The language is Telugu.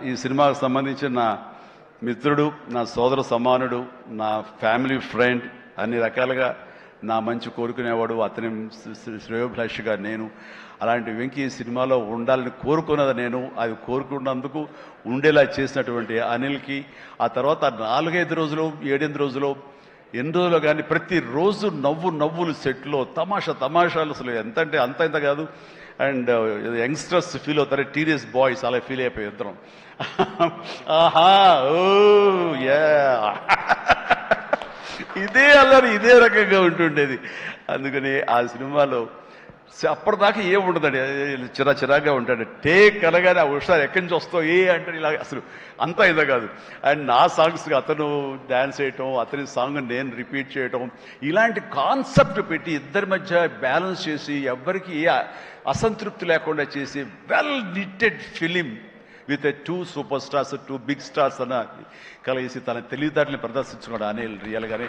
ఈ సినిమాకు సంబంధించిన నా మిత్రుడు, నా సోదర సమానుడు, నా ఫ్యామిలీ ఫ్రెండ్, అన్ని రకాలుగా నా మంచి కోరుకునేవాడు, అతని శ్రేయోభిలాషిగా నేను. అలాంటి వెంకీ ఈ సినిమాలో ఉండాలని కోరుకున్నది నేను. అది కోరుకున్నందుకు ఉండేలా చేసినటువంటి అనిల్కి, ఆ తర్వాత 4-5 రోజులు 7-8 రోజులు ఎన్ని రోజులు కానీ ప్రతిరోజు నవ్వులు సెట్లో తమాషాలు అసలు ఎంత అంటే అంత కాదు. అండ్ యంగ్స్టర్స్ ఫీల్ అవుతారు, టీనేజ్ బాయ్స్ అలా ఫీల్ అయిపోయి ఇద్దరం. ఆహా ఓ యా ఇదే అల్లరి ఇదే రకంగా ఉంటుండేది. అందుకని ఆ సినిమాలో అప్పటిదాకా ఏముండదండి, చిరాగా ఉంటాడు. టేక్ అనగానే ఆ హుషారు ఎక్కడి నుంచి వస్తావు అంటే ఇలా అసలు అంతా ఇదే కాదు. అండ్ నా సాంగ్స్కి అతను డ్యాన్స్ చేయటం, అతని సాంగ్ నేను రిపీట్ చేయటం, ఇలాంటి కాన్సెప్ట్ పెట్టి ఇద్దరి మధ్య బ్యాలెన్స్ చేసి ఎవ్వరికి ఏ అసంతృప్తి లేకుండా చేసి well knitted film with 2 super stars, 2 big stars అన్న కలిసి తన తెలివితేటల్ని ప్రదర్శించుకున్నాడు అనిల్ రియల్గానే.